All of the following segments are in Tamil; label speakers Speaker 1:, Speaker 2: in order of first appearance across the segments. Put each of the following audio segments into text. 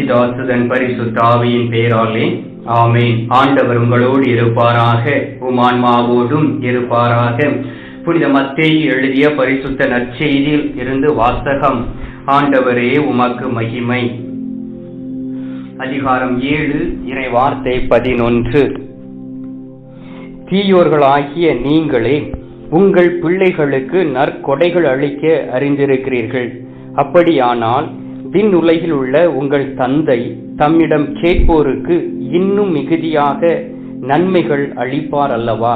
Speaker 1: பிதாசுதன் பரிசுத்த ஆவியின் பெயராலே ஆமென். ஆண்டவர் உங்களோடு இருப்பாராக, உமான்மாவோடும் இருப்பாராக. புனித மத்தேயு எழுதிய பரிசுத்த நற்செய்தியில் இருந்து வாசகம். ஆண்டவரே உமக்கு மகிமை. அதிகாரம் 7, இறை வார்த்தை 11. தீயோர்களாகிய நீங்களே உங்கள் பிள்ளைகளுக்கு நற்கொடைகள் அளிக்க அறிந்திருக்கிறீர்கள். அப்படியானால் விண்ணுலகில் உள்ள உங்கள் தந்தை தம்மிடம் கேட்போருக்கு இன்னும் மிகுதியாக நன்மைகள் அளிப்பார் அல்லவா?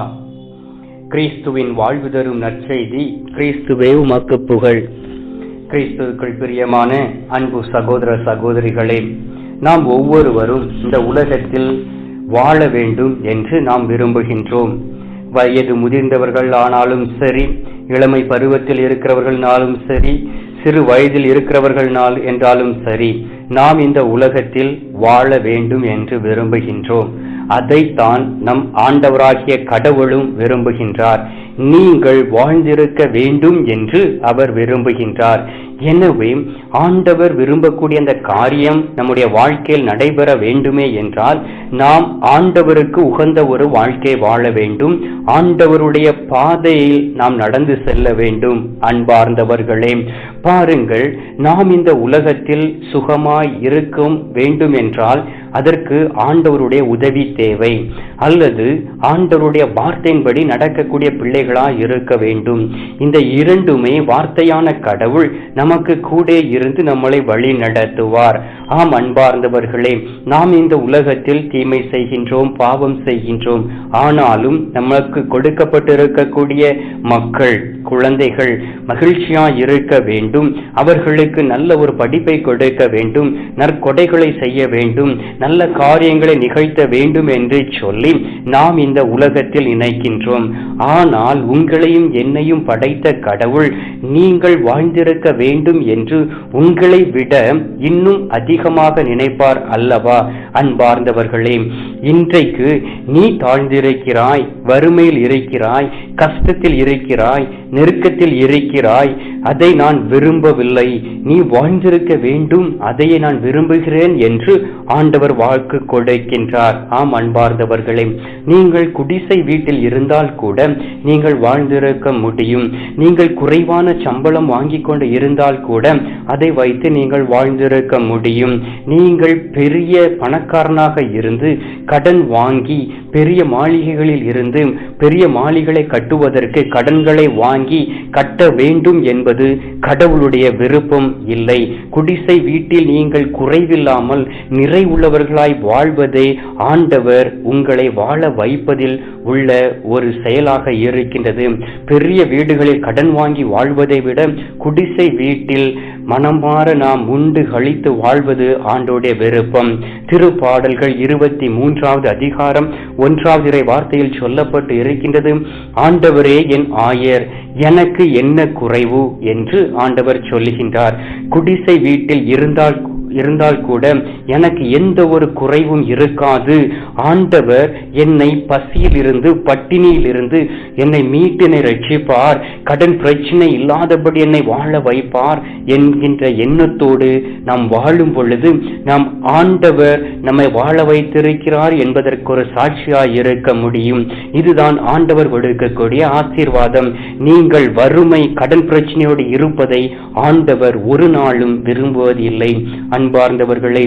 Speaker 1: கிறிஸ்துவின் வாழ்வு தரும் நற்செய்தி. கிறிஸ்துவே உமக்கு புகழ். கிறிஸ்துவுக்குள் பிரியமான அன்பு சகோதர சகோதரிகளே, நாம் ஒவ்வொருவரும் இந்த உலகத்தில் வாழ வேண்டும் என்று நாம் விரும்புகின்றோம். வயது முதிர்ந்தவர்கள் ஆனாலும் சரி, இளமை பருவத்தில் இருக்கிறவர்களாலும் சரி, சிறு வயதில் இருக்கிறவர்கள் என்றாலும் சரி, நாம் இந்த உலகத்தில் வாழ வேண்டும் என்று விரும்புகின்றோம். அதைத்தான் நம் ஆண்டவராகிய கடவுளும் விரும்புகின்றார். நீங்கள் வாழ்ந்திருக்க வேண்டும் என்று அவர் விரும்புகின்றார். எனவே ஆண்டவர் விரும்பக்கூடிய அந்த காரியம் நம்முடைய வாழ்க்கையில் நடைபெற வேண்டுமே என்றால் நாம் ஆண்டவருக்கு உகந்த ஒரு வாழ்க்கை வாழ வேண்டும். ஆண்டவருடைய பாதையில் நாம் நடந்து செல்ல வேண்டும். அன்பார்ந்தவர்களே, பாருங்கள், நாம் இந்த உலகத்தில் சுகமாய் இருக்க வேண்டும் என்றால் அதற்கு ஆண்டவருடைய உதவி தேவை, அல்லது ஆண்டவருடைய வார்த்தையின்படி நடக்கக்கூடிய பிள்ளைகளாய் இருக்க வேண்டும். இந்த இரண்டுமே வார்த்தையான கடவுள் நமக்கு கூட இருந்து நம்மளை வழி நடத்துவார். ஆம் அன்பார்ந்தவர்களே, நாம் இந்த உலகத்தில் தீமை செய்கின்றோம், பாவம் செய்கின்றோம். ஆனாலும் நமக்கு கொடுக்கப்பட்டிருக்கக்கூடிய மக்கள், குழந்தைகள் மகிழ்ச்சியாய் இருக்க வேண்டும். அவர்களுக்கு நல்ல ஒரு படிப்பை கொடுக்க வேண்டும், நற்கொடைகளை செய்ய வேண்டும், நல்ல காரியங்களை நிகழ்த்த வேண்டும் என்று சொல்லி நாம் இந்த உலகத்தில் நினைக்கின்றோம். ஆனால் உங்களையும் என்னையும் படைத்த கடவுள் நீங்கள் வாழ்ந்திருக்க வேண்டும் என்று உங்களை விட இன்னும் அதிகமாக நினைப்பார் அல்லவா? அன்பார்ந்தவர்களே, இன்றைக்கு நீ தாழ்ந்திருக்கிறாய், வறுமையில் இருக்கிறாய், கஷ்டத்தில் இருக்கிறாய், நெருக்கத்தில் இருக்கிறாய். அதை நான் விரும்பவில்லை, நீ வாழ்ந்திருக்க வேண்டும், அதையே நான் விரும்புகிறேன் என்று ஆண்டவர் வாக்கு கொடுக்கின்றார். ஆம் அன்பார்ந்தவர்களே, நீங்கள் குடிசை வீட்டில் இருந்தால் கூட நீங்கள் வாழ்ந்திருக்க முடியும். நீங்கள் குறைவான சம்பளம் வாங்கி கொண்டு இருந்தால் கூட அதை வைத்து நீங்கள் வாழ்ந்திருக்க முடியும். நீங்கள் பெரிய பணக்காரனாக இருந்து கடன் வாங்கி பெரிய மாளிகைகளில் இருந்து பெரிய மாளிகளை கட்டுவதற்கு கடன்களை வாங்கி கட்ட வேண்டும் என்பது கடவுளுடைய விருப்பம் இல்லை. குடிசை வீட்டில் நீங்கள் குறைவில்லாமல் நிறைவுள்ளவர்களாய் வாழ்வதே ஆண்டவர் உங்களை வாழ வைப்பதில் உள்ள ஒரு செயலாக இருக்கின்றது. பெரிய வீடுகளில் கடன் வாங்கி வாழ்வதை விட குடிசை வீட்டில் மனமாற நாம் உண்டு கழித்து வாழ்வது ஆண்டோடைய விருப்பம். திருப்பாடல்கள் 23வது அதிகாரம் 1வது இறை வார்த்தையில் சொல்லப்பட்டு இருக்கின்றது, ஆண்டவரே என் ஆயர், எனக்கு என்ன குறைவு என்று ஆண்டவர் சொல்லுகின்றார். குடிசை வீட்டில் இருந்தால் கூட எனக்கு எந்த ஒரு குறைவும் இருக்காது. ஆண்டவர் என்னை பசியில் இருந்து பட்டினியில் இருந்து என்னை மீட்டு என்னை ரட்சிப்பார், கடன் பிரச்சனை இல்லாதபடி என்னை வாழ வைப்பார் என்கின்ற எண்ணத்தோடு நாம் வாழும் பொழுது நாம் ஆண்டவர் நம்மை வாழ வைத்திருக்கிறார் என்பதற்கு ஒரு சாட்சியாய் இருக்க முடியும். இதுதான் ஆண்டவர் கொடுக்கக்கூடிய ஆசீர்வாதம். நீங்கள் வறுமை கடன் பிரச்சனையோடு இருப்பதை ஆண்டவர் ஒரு நாளும் விரும்புவதில்லை. அன்பார்ந்தவர்களே,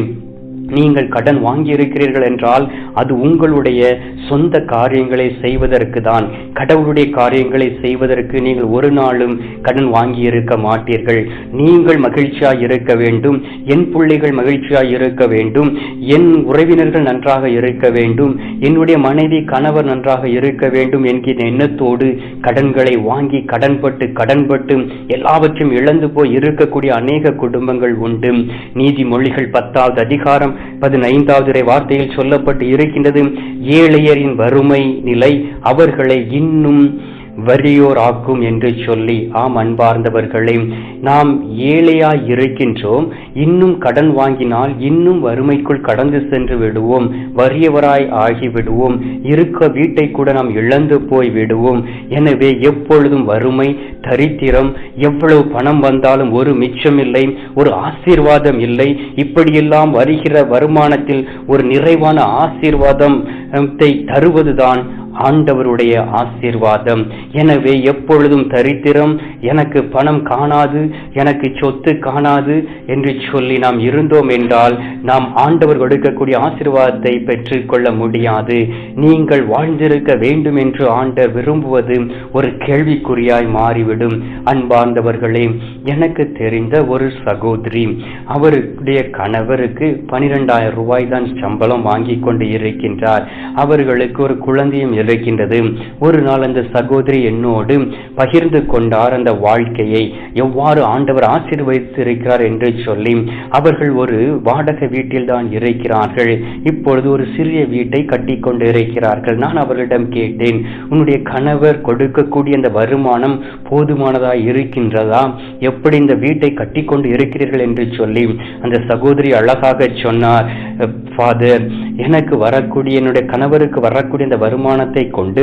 Speaker 1: நீங்கள் கடன் வாங்கி இருக்கிறீர்கள் என்றால் அது உங்களுடைய சொந்த காரியங்களை செய்வதற்கு தான். கடவுளுடைய காரியங்களை செய்வதற்கு நீங்கள் ஒரு நாளும் கடன் வாங்கி இருக்க மாட்டீர்கள். நீங்கள் மகிழ்ச்சியாய் இருக்க வேண்டும், என் பிள்ளைகள் மகிழ்ச்சியாய் இருக்க வேண்டும், என் உறவினர்கள் நன்றாக இருக்க வேண்டும், என்னுடைய மனைவி கணவர் நன்றாக இருக்க வேண்டும் என்கிற எண்ணத்தோடு கடன்களை வாங்கி கடன்பட்டு எல்லாவற்றையும் இழந்து போய் இருக்கக்கூடிய அநேக குடும்பங்கள் உண்டு. நீதிமொழிகள் 10வது அதிகாரம் 15வது இறை வார்த்தையில் சொல்லப்பட்டு இருக்கின்றது, ஏழையரின் வறுமை நிலை அவர்களை இன்னும் வறியோர் ஆக்கும் என்று சொல்லி. ஆம் அன்பார்ந்தவர்களே, நாம் ஏழையாய் இருக்கின்றோம். இன்னும் கடன் வாங்கினால் இன்னும் வறுமைக்குள் கடந்து சென்று விடுவோம், வறியவராய் ஆகிவிடுவோம், இருக்க வீட்டை கூட நாம் இழந்து போய் விடுவோம். எனவே எப்பொழுதும் வறுமை, தரித்திரம், எவ்வளவு பணம் வந்தாலும் ஒரு மிச்சமில்லை, ஒரு ஆசீர்வாதம் இல்லை. இப்படியெல்லாம் வருகிற வருமானத்தில் ஒரு நிறைவான ஆசீர்வாதத்தை தருவதுதான் ஆண்டவருடைய ஆசீர்வாதம். எனவே எப்பொழுதும் தரித்திரம், எனக்கு பணம் காணாது, எனக்கு சொத்து காணாது என்று சொல்லி நாம் இருந்தோம் என்றால் நாம் ஆண்டவர் கொடுக்கக்கூடிய ஆசீர்வாதத்தை பெற்றுக்கொள்ள முடியாது. நீங்கள் வாழ்ந்திருக்க வேண்டும் என்று ஆண்டவர் விரும்புவது ஒரு கேள்விக்குறியாய் மாறிவிடும். அன்பார்ந்தவர்களே, எனக்கு தெரிந்த ஒரு சகோதரி, அவருடைய கணவருக்கு 12,000 ரூபாய் தான் சம்பளம் வாங்கி கொண்டு இருக்கின்றார். அவர்களுக்கு ஒரு குழந்தையும் இருக்கின்றது. ஒரு நாள் அந்த சகோதரி என்னோடு பகிர்ந்து கொண்டார் அந்த வாழ்க்கையை, எவ்வாறு ஆண்டவர் ஆசீர்வதித்திருக்கிறார் என்று சொல்லி. அவர்கள் ஒரு வாடகை வீட்டில் தான் இருக்கிறார்கள். இப்பொழுது ஒரு சிறிய வீட்டை கட்டி கொண்டு இருக்கிறார்கள். நான் அவர்களிடம் கேட்டேன், உன்னுடைய கணவர் கொடுக்கக்கூடிய அந்த வருமானம் போதுமானதாய் இருக்கின்றதா? எப்படி இந்த வீட்டை கட்டி கொண்டு இருக்கிறீர்கள் என்று சொல்லி. அந்த சகோதரி அழகாக சொன்னார், ஃபாதர், எனக்கு வரக்கூடிய, என்னுடைய கணவருக்கு வரக்கூடிய இந்த வருமானத்தை கொண்டு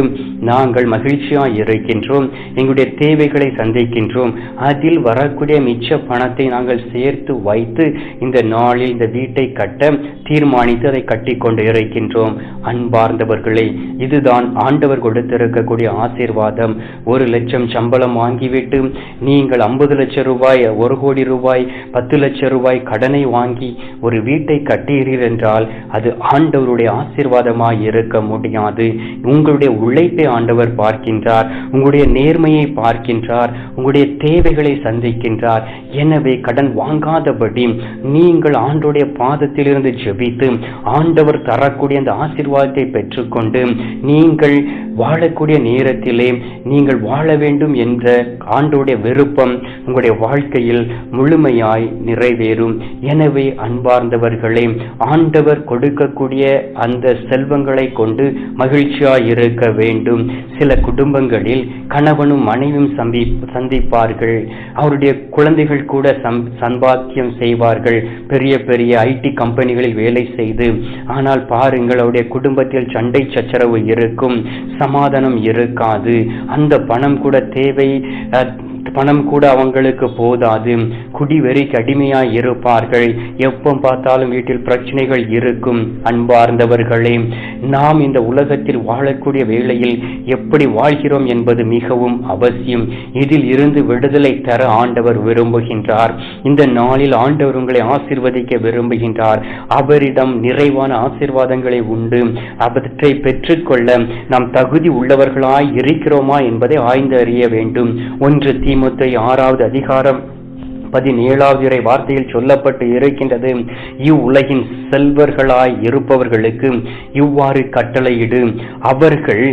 Speaker 1: நாங்கள் மகிழ்ச்சியாக இருக்கின்றோம், எங்களுடைய தேவைகளை சந்திக்கின்றோம். அதில் வரக்கூடிய மிச்ச பணத்தை நாங்கள் சேர்த்து வைத்து இந்த நாளில் இந்த வீட்டை கட்ட தீர்மானித்து அதை கட்டி கொண்டு இருக்கின்றோம். அன்பார்ந்தவர்களே, இதுதான் ஆண்டவர் கொடுத்திருக்கக்கூடிய ஆசீர்வாதம். 1 லட்சம் சம்பளம் வாங்கிவிட்டு நீங்கள் 50 லட்சம் ரூபாய், 1 கோடி ரூபாய், 10 லட்சம் ரூபாய் கடனை வாங்கி ஒரு வீட்டை கட்டுகிறீர்கள் என்றால் அது ஆண்டவருடைய ஆசீர்வாதமாய் இருக்க முடியாது. உங்களுடைய உழைப்பை ஆண்டவர் பார்க்கின்றார், உங்களுடைய நேர்மையை பார்க்கின்றார், உங்களுடைய தேவைகளை சந்திக்கின்றார். எனவே கடன் வாங்காதபடி நீங்கள் ஆண்டவருடைய பாதத்திலிருந்து ஜெபித்து ஆண்டவர் தரக்கூடிய அந்த ஆசீர்வாதத்தை பெற்றுக்கொண்டு நீங்கள் வாழக்கூடிய நேரத்திலே நீங்கள் வாழ வேண்டும் என்ற ஆண்டவருடைய விருப்பம் உங்களுடைய வாழ்க்கையில் முழுமையாய் நிறைவேறும். எனவே அன்பார்ந்தவர்களே, ஆண்டவர் கொடுக்கக்கூடிய அந்த செல்வங்களை கொண்டு மகிழ்ச்சியாய் இருக்க வேண்டும். சில குடும்பங்களில் கணவனும் மனைவியும் சந்திப்பார்கள். அவருடைய குழந்தைகள் கூட சம்பாத்தியம் செய்வார்கள், பெரிய பெரிய ஐடி கம்பெனிகளில் வேலை செய்து. ஆனால் பாருங்கள், அவருடைய குடும்பத்தில் சண்டை சச்சரவு இருக்கும், சமாதானம் இருக்காது. அந்த பணம் கூட அவங்களுக்கு போதாது. குடிவெறிக்கு அடிமையாய் இருப்பார்கள். எப்போ பார்த்தாலும் வீட்டில் பிரச்சனைகள் இருக்கும். அன்பார்ந்தவர்களே, நாம் இந்த உலகத்தில் வாழக்கூடிய வேளையில் எப்படி வாழ்கிறோம் என்பது மிகவும் அவசியம். இதில் இருந்து விடுதலை தர ஆண்டவர் விரும்புகின்றார். இந்த நாளில் ஆண்டவர் உங்களை ஆசீர்வதிக்க விரும்புகின்றார். அவரிடம் நிறைவான ஆசீர்வாதங்களை உண்டு. அவற்றை பெற்றுக்கொள்ள நாம் தகுதி உள்ளவர்களாய் இருக்கிறோமா என்பதை ஆய்ந்து அறிய வேண்டும். 1 தீமோத்தேயு 6வது அதிகாரம் 17வது வார்த்தையில் சொல்லப்பட்டு இருக்கின்றது, இவ்வுலகின் செல்வர்களாய் இருப்பவர்களுக்கு இவ்வாறு கட்டளையிடு, அவர்கள்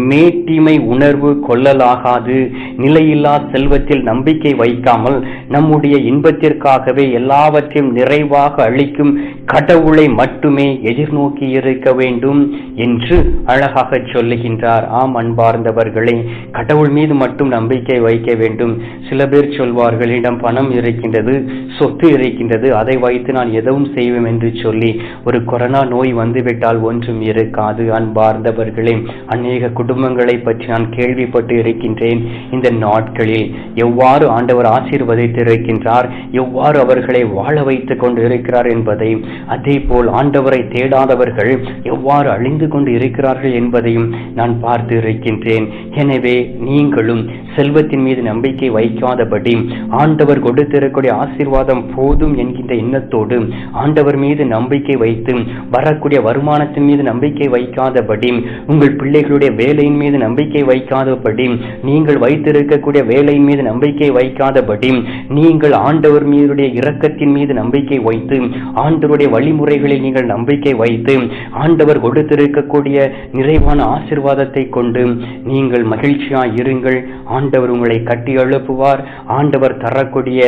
Speaker 1: மேட்டிமை உணர்வு கொள்ளலாகாது, நிலையில்லா செல்வத்தில் நம்பிக்கை வைக்காமல் நம்முடைய இன்பத்திற்காகவே எல்லாவற்றையும் நிறைவாக அளிக்கும் கடவுளை மட்டுமே எதிர்நோக்கி இருக்க வேண்டும் என்று அழகாக சொல்லுகின்றார். ஆம் அன்பார்ந்தவர்களே, கடவுள் மீது மட்டும் நம்பிக்கை வைக்க வேண்டும். சில பேர் சொல்வார்கள், இடம் பணம் இருக்கின்றது, சொத்து இருக்கின்றது, அதை வைத்து நான் எதுவும் செய்வேன் என்று சொல்லி. ஒரு கொரோனா நோய் வந்துவிட்டால் ஒன்றும் இருக்காது. அன்பார்ந்தவர்களே, அநேக குடும்பங்களை பற்றி நான் கேள்விப்பட்டு இருக்கின்றேன். இந்த நாட்களில் எவ்வாறு ஆண்டவர் ஆசீர்வதித்திருக்கின்றார், எவ்வாறு அவர்களை வாழ வைத்துக் கொண்டு இருக்கிறார் என்பதை, அதே போல் ஆண்டவரை தேடாதவர்கள் எவ்வாறு அழிந்து கொண்டு இருக்கிறார்கள் என்பதையும் நான் பார்த்து இருக்கின்றேன். எனவே நீங்களும் செல்வத்தின் மீது நம்பிக்கை வைக்காதபடி ஆண்டவர் கொடுத்திருக்கக்கூடிய ஆசீர்வாதம் போதும் என்கின்ற எண்ணத்தோடு ஆண்டவர் மீது நம்பிக்கை வைத்து வரக்கூடிய வருமானத்தின் மீது நம்பிக்கை வைக்காதபடி, உங்கள் பிள்ளைகளுடைய வேலையின் மீது நம்பிக்கை வைக்காதபடி, நீங்கள் வைத்திருக்கக்கூடிய வேலையின் மீது நம்பிக்கை வைக்காதபடி, நீங்கள் ஆண்டவர் மீதுடைய இரக்கத்தின் மீது நம்பிக்கை வைத்து ஆண்டவருடைய வழிமுறைகளில் நீங்கள் நம்பிக்கை வைத்து ஆண்டவர் கொடுத்திருக்கக்கூடிய நிறைவான ஆசீர்வாதத்தை கொண்டு நீங்கள் மகிழ்ச்சியாய் இருங்கள். ஆண்டவர் உங்களை கட்டி எழுப்புவார். ஆண்டவர் தரக்கூடிய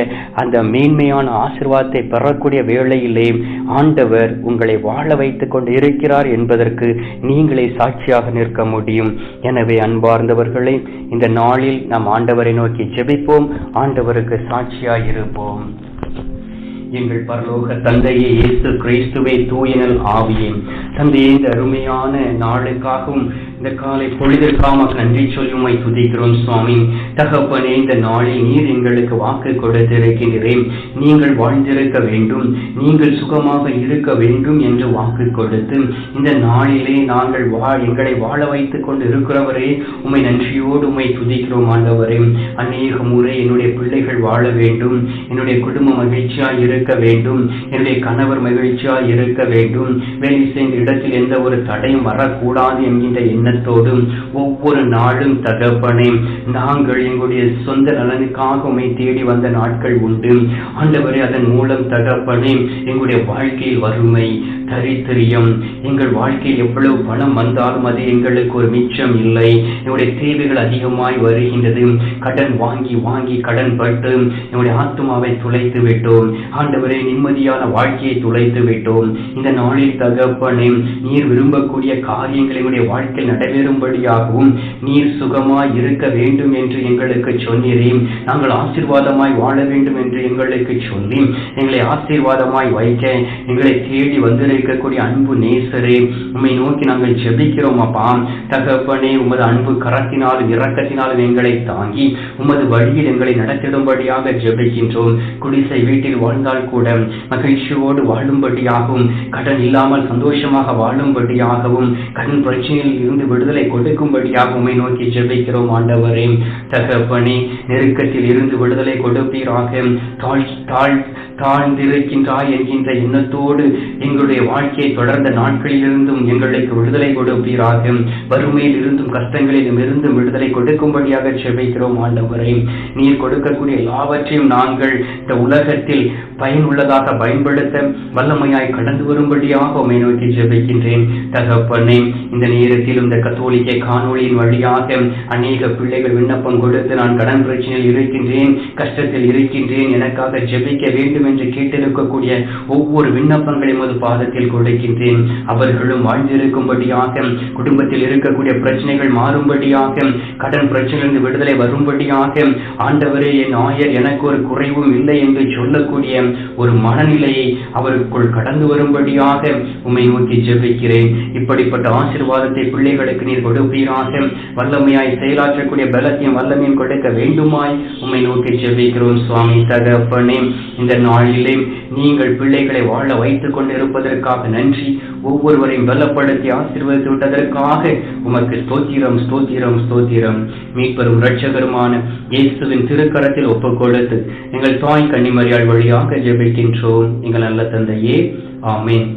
Speaker 1: அந்த மேன்மையான ஆசீர்வாதத்தை பெறக்கூடிய வேளையிலே ஆண்டவர் உங்களை வாழ வைத்துக் கொண்டு இருக்கிறார் என்பதற்கு நீங்களே சாட்சியாக நிற்க முடியும். எனவே அன்பார்ந்தவர்களே, இந்த நாளில் நாம் ஆண்டவரை நோக்கி ஜெபிப்போம், ஆண்டவருக்கு சாட்சியாய் இருப்போம். எங்கள் பரலோக தந்தையே, இயேசு கிறிஸ்துவே, தூயனல் ஆவியே, தந்தையே, இந்த அருமையான நாளுக்காகவும் இந்த காலை பொழுதிற்காக நன்றி சொல்லி உம்மை துதிக்கிறோம் சுவாமி. தகப்பனே, இந்த நாளில் நீர் எங்களுக்கு வாக்கு கொடுத்திருக்கின்றேன். நீங்கள் வாழ்ந்திருக்க வேண்டும், நீங்கள் சுகமாக இருக்க வேண்டும் என்று வாக்கு கொடுத்து இந்த நாளிலே நாங்கள் எங்களை வாழ வைத்துக் கொண்டு இருக்கிறவரே, உம்மை நன்றியோடு உம்மை துதிக்கிறோம் ஆண்டவரே. அநேக முறை என்னுடைய பிள்ளைகள் வாழ வேண்டும், என்னுடைய குடும்பம் மகிழ்ச்சியாய் இருக்க வேண்டும், என்னுடைய கணவர் மகிழ்ச்சியாய் இருக்க வேண்டும், வேலை செய்த இடத்தில் எந்த ஒரு தடையும் வரக்கூடாது என்கின்ற எண்ணத்தோடு ஒவ்வொரு நாளும் தகப்பனே நாங்கள் எங்களுடைய சொந்த நலனுக்காக உம்மை தேடி வந்த நாட்கள் உண்டு ஆண்டவரே. அதன் மூலம் தகப்பனே எங்களுடைய வாழ்க்கையில் வறுமை, தரித்திரியம், எங்கள் வாழ்க்கையில் எவ்வளவு பணம் வந்தாலும் அது எங்களுக்கு ஒரு மிச்சம் இல்லை. எங்களுடைய தேவைகள் அதிகமாய் வருகின்றது. கடன் வாங்கி வாங்கி கடன் பட்டு எங்களுடைய ஆத்மாவை துளைத்து விட்டோம் ஆண்டவரே. நிம்மதியான வாழ்க்கையை துளைத்து விட்டோம். இந்த நாளில் தகப்பனே, நீர் விரும்பக்கூடிய காரியங்கள் எங்களுடைய வாழ்க்கையில் நிறைவேறும்படியாகவும் நீர் சுகமாய் இருக்க வேண்டும் என்று எங்களுக்கு சொன்னீரே. நாங்கள் ஆசீர்வாதமாய் வாழ வேண்டும் என்று எங்களுக்கு சொல்லி எங்களை ஆசீர்வாதமாய் வைக்க எங்களை தேடி வந்திருக்கக்கூடிய அன்பு நேசரே, உம்மை நோக்கி நாங்கள் ஜெபிக்கிறோம் அப்பா. தகப்பனே, உமது அன்பு கரத்தினாலும் இரக்கத்தினாலும் எங்களை தாங்கி உமது வழியில் எங்களை நடத்திடும்படியாக ஜெபிக்கின்றோம். குடிசை வீட்டில் வாழ்ந்தால் கூட மகிழ்ச்சியோடு வாழும்படியாகவும், கடன் இல்லாமல் சந்தோஷமாக வாழும்படியாகவும், கடன் பிரச்சனையில் இருந்து விடுதலை கொடுக்கும்படியாக உம்மை நோக்கி ஜெபிக்கிறோம் ஆண்டவரே. தகப்பனே, நெருக்கத்தில் இருந்து விடுதலை கொடுப்பீராக. தாழ்ந்திருக்கின்றாய் என்கின்ற எண்ணத்தோடு எங்களுடைய வாழ்க்கையை தொடர்ந்த நாட்களில் இருந்தும் எங்களுக்கு விடுதலை கொடுப்பீராக. வறுமையில் இருந்தும் கஷ்டங்களிலும் இருந்தும் விடுதலை கொடுக்கும்படியாக ஜெபிக்கிறோம் ஆண்டவரே. நீர் கொடுக்கக்கூடிய எல்லாவற்றையும் நாங்கள் இந்த உலகத்தில் பயனுள்ளதாக பயன்படுத்த வல்லமையாய் கடந்து வரும்படியாக உம்மை நோக்கி ஜெபிக்கின்றேன். தகப்பனே, இந்த நேரத்தில் இந்த கத்தோலிக்க காணொளியின் வழியாக அநேக பிள்ளைகள் விண்ணப்பம் கொடுத்து நான் கடன் பிரச்சனையில் இருக்கின்றேன், கஷ்டத்தில் இருக்கின்றேன், எனக்காக ஜெபிக்க வேண்டும் என்று கேட்டிருக்கக்கூடிய ஒவ்வொரு விண்ணப்பங்களையும் பாதத்தில் கொடுக்கின்றேன். அவர்களும் வாழ்ந்திருக்கும்படியாக, குடும்பத்தில் இருக்கக்கூடிய பிரச்சனைகள் மாறும்படியாக, கடன் பிரச்சனையிலிருந்து விடுதலை வரும்படியாக, ஆண்டவரே என் ஆயர் எனக்கு ஒரு குறைவும் இல்லை என்று சொல்லக்கூடிய ஒரு மனநிலையை அவருக்குள் கடந்து வரும்படியாக உம்மை நோக்கி ஜெபிக்கிறேன். இப்படிப்பட்ட ஆசீர்வாதத்தை பிள்ளைகளுக்கு நீர் கொடுப்பீராக. வல்லமையாய் செயலாற்றக்கூடிய பலத்தையும் வல்லமையும் கொடுக்க வேண்டுமாய் உம்மை நோக்கி ஜெபிக்கிறோம் சுவாமி. தகப்பனே, இந்த நாளிலே நீங்கள் பிள்ளைகளை வாழ வைத்துக் கொண்டிருப்பதற்காக நன்றி. ஒவ்வொருவரையும் பலப்படுத்தி ஆசீர்வதித்து விட்டதற்காக உமக்கு ஸ்தோத்திரம், ஸ்தோத்திரம், ஸ்தோத்திரம். மீட்பெரும் இரட்சகருமான இயேசுவின் திருக்கரத்தில் ஒப்புக் கொடுத்து எங்கள் தாய் கன்னிமரியாள் வழியாக ஜெபிக்கின்றோம் எங்கள் நல்ல தந்தையே, ஆமென்.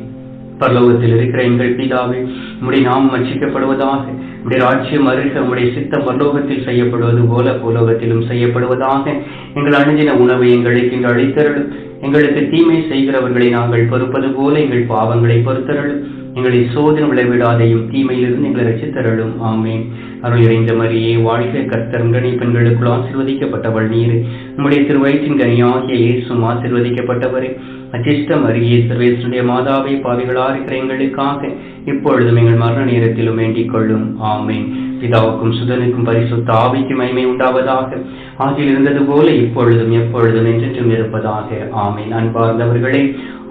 Speaker 1: பரலோகத்தில் இருக்கிற எங்கள் பிதாவே, உம்முடைய நாமம் அர்ச்சிக்கப்படுவதாக, உம்முடைய ராஜ்யம் அருக, உம்முடைய சித்தம் பரலோகத்தில் செய்யப்படுவது போல பூலோகத்திலும் செய்யப்படுவதாக. எங்கள் அனுதின உணவை எங்களுக்கு இன்று அளித்தருளும். எங்களுக்கு தீமை செய்கிறவர்களை நாங்கள் பொறுப்பது போல எங்கள் பாவங்களை பொறுத்தருளும். எங்களை சோதனை விளைவிடாதையும் தீமையிலிருந்து எங்களை ரட்சித்தருளும். ஆமென். அருள் நிறைந்த மரியே, வாழ்க, கர்த்தர் உடனே பெண்களுக்குள் ஆசீர்வதிக்கப்பட்டவள் நீர். உம்முடைய திருவயிற்றின் கனியாகிய இயேசுவும் ஆசீர்வதிக்கப்பட்டவரே. அஜிஷ்ட மரியே, சர்வேசனுடைய மாதாவே, பாவிகளா இருக்கிற எங்களுக்காக இப்பொழுதும் எங்கள் மரண நேரத்திலும் வேண்டிக் கொள்ளும். ஆமென். பிதாவுக்கும் சுதனுக்கும் பரிசுத்த ஆவிக்கும் மகிமை உண்டாவதாக. ஆதியில் இருந்தது போல இப்பொழுதும் எப்பொழுதும் என்றென்றும் இருப்பதாக. ஆமென். அன்பார்ந்தவர்களே,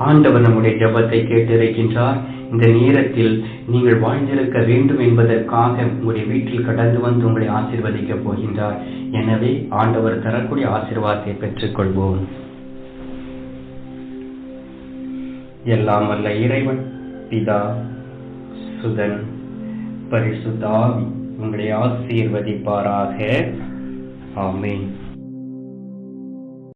Speaker 1: ஆண்டவர் நம்முடைய ஜெபத்தை கேட்டிருக்கின்றார். இந்த நேரத்தில் நீங்கள் வாழ்ந்திருக்க வேண்டும் என்பதற்காக உங்களுடைய வீட்டில் கடந்து வந்து உங்களை ஆசீர்வதிக்கப் போகின்றார். எனவே ஆண்டவர் தரக்கூடிய ஆசீர்வாதத்தை பெற்றுக்கொள்வோம். எல்லாம் வல்ல இறைவன் பிதா, சுதன், பரிசுத்த ஆவி உங்களை ஆசீர்வதிப்பாராக. ஆமென்.